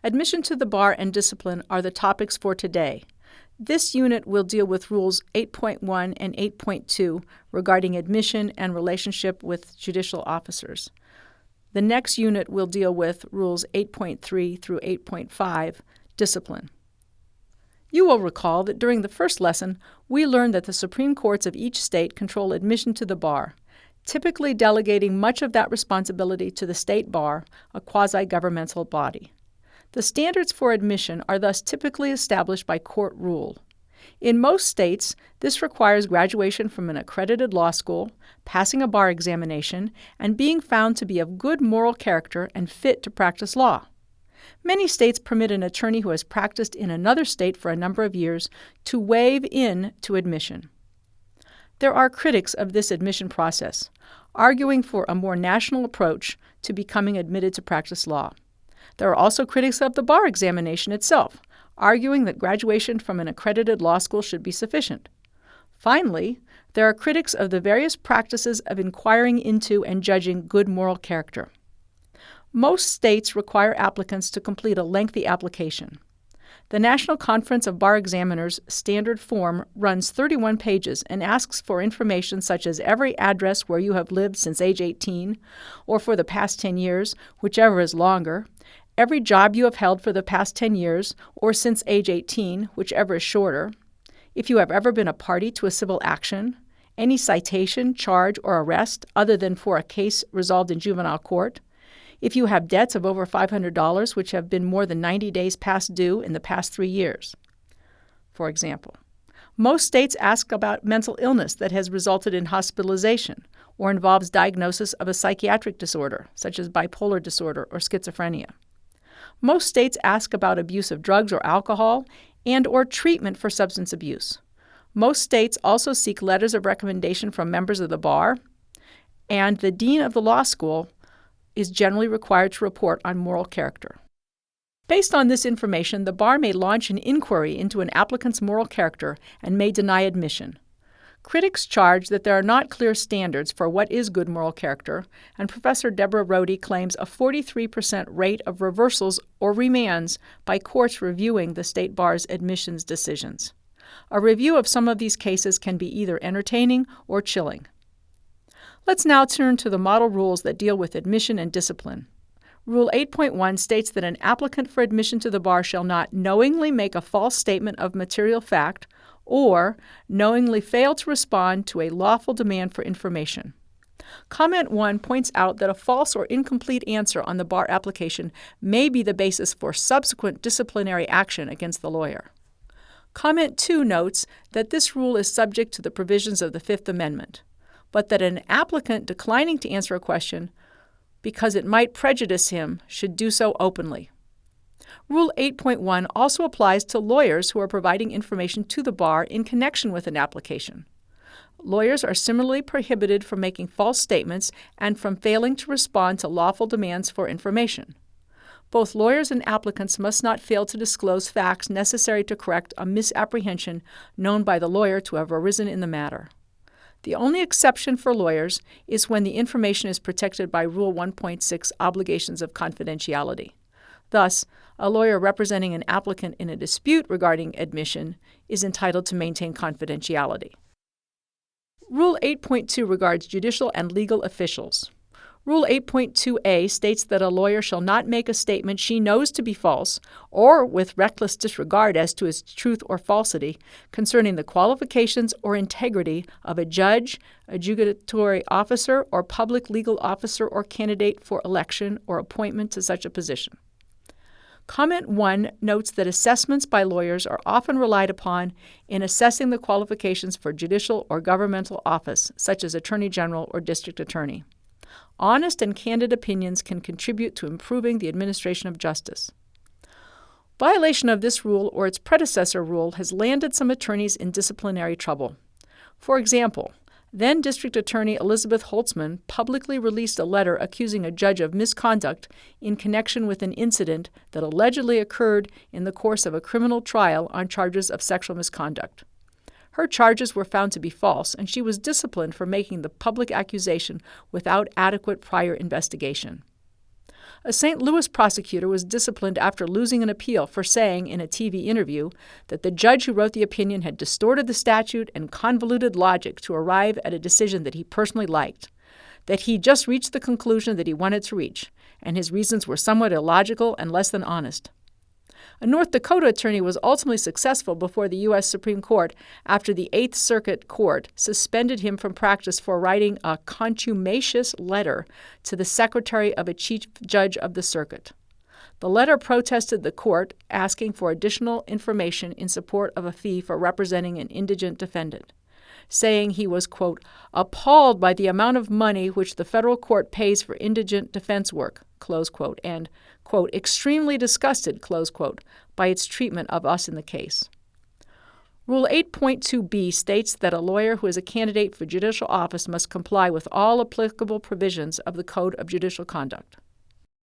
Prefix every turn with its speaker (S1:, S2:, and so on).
S1: Admission to the bar and discipline are the topics for today. This unit will deal with Rules 8.1 and 8.2 regarding admission and relationship with judicial officers. The next unit will deal with Rules 8.3 through 8.5, discipline. You will recall that during the first lesson, we learned that the Supreme Courts of each state control admission to the bar, typically delegating much of that responsibility to the state bar, a quasi-governmental body. The standards for admission are thus typically established by court rule. In most states, this requires graduation from an accredited law school, passing a bar examination, and being found to be of good moral character and fit to practice law. Many states permit an attorney who has practiced in another state for a number of years to waive in to admission. There are critics of this admission process, arguing for a more national approach to becoming admitted to practice law. There are also critics of the bar examination itself, arguing that graduation from an accredited law school should be sufficient. Finally, there are critics of the various practices of inquiring into and judging good moral character. Most states require applicants to complete a lengthy application. The National Conference of Bar Examiners standard form runs 31 pages and asks for information such as every address where you have lived since age 18, or for the past 10 years, whichever is longer, every job you have held for the past 10 years, or since age 18, whichever is shorter, if you have ever been a party to a civil action, any citation, charge, or arrest other than for a case resolved in juvenile court, if you have debts of over $500 which have been more than 90 days past due in the past 3 years. For example, most states ask about mental illness that has resulted in hospitalization or involves diagnosis of a psychiatric disorder, such as bipolar disorder or schizophrenia. Most states ask about abuse of drugs or alcohol and or treatment for substance abuse. Most states also seek letters of recommendation from members of the bar, and the dean of the law school is generally required to report on moral character. Based on this information, the bar may launch an inquiry into an applicant's moral character and may deny admission. Critics charge that there are not clear standards for what is good moral character, and Professor Deborah Rohde claims a 43% rate of reversals or remands by courts reviewing the state bar's admissions decisions. A review of some of these cases can be either entertaining or chilling. Let's now turn to the model rules that deal with admission and discipline. Rule 8.1 states that an applicant for admission to the bar shall not knowingly make a false statement of material fact or knowingly fail to respond to a lawful demand for information. Comment 1 points out that a false or incomplete answer on the bar application may be the basis for subsequent disciplinary action against the lawyer. Comment 2 notes that this rule is subject to the provisions of the Fifth Amendment, but that an applicant declining to answer a question because it might prejudice him should do so openly. Rule 8.1 also applies to lawyers who are providing information to the bar in connection with an application. Lawyers are similarly prohibited from making false statements and from failing to respond to lawful demands for information. Both lawyers and applicants must not fail to disclose facts necessary to correct a misapprehension known by the lawyer to have arisen in the matter. The only exception for lawyers is when the information is protected by Rule 1.6 obligations of confidentiality. Thus, a lawyer representing an applicant in a dispute regarding admission is entitled to maintain confidentiality. Rule 8.2 regards judicial and legal officials. Rule 8.2a states that a lawyer shall not make a statement she knows to be false or with reckless disregard as to its truth or falsity concerning the qualifications or integrity of a judge, adjudicatory officer, or public legal officer or candidate for election or appointment to such a position. Comment 1 notes that assessments by lawyers are often relied upon in assessing the qualifications for judicial or governmental office, such as Attorney General or District Attorney. Honest and candid opinions can contribute to improving the administration of justice. Violation of this rule or its predecessor rule has landed some attorneys in disciplinary trouble. For example, then District Attorney Elizabeth Holtzman publicly released a letter accusing a judge of misconduct in connection with an incident that allegedly occurred in the course of a criminal trial on charges of sexual misconduct. Her charges were found to be false, and she was disciplined for making the public accusation without adequate prior investigation. A St. Louis prosecutor was disciplined after losing an appeal for saying in a TV interview that the judge who wrote the opinion had distorted the statute and convoluted logic to arrive at a decision that he personally liked, that he just reached the conclusion that he wanted to reach, and his reasons were somewhat illogical and less than honest. A North Dakota attorney was ultimately successful before the U.S. Supreme Court after the Eighth Circuit Court suspended him from practice for writing a contumacious letter to the secretary of a chief judge of the circuit. The letter protested the court, asking for additional information in support of a fee for representing an indigent defendant, saying he was, quote, appalled by the amount of money which the federal court pays for indigent defense work, close quote, and, quote, extremely disgusted, close quote, by its treatment of us in the case. Rule 8.2b states that a lawyer who is a candidate for judicial office must comply with all applicable provisions of the Code of Judicial Conduct.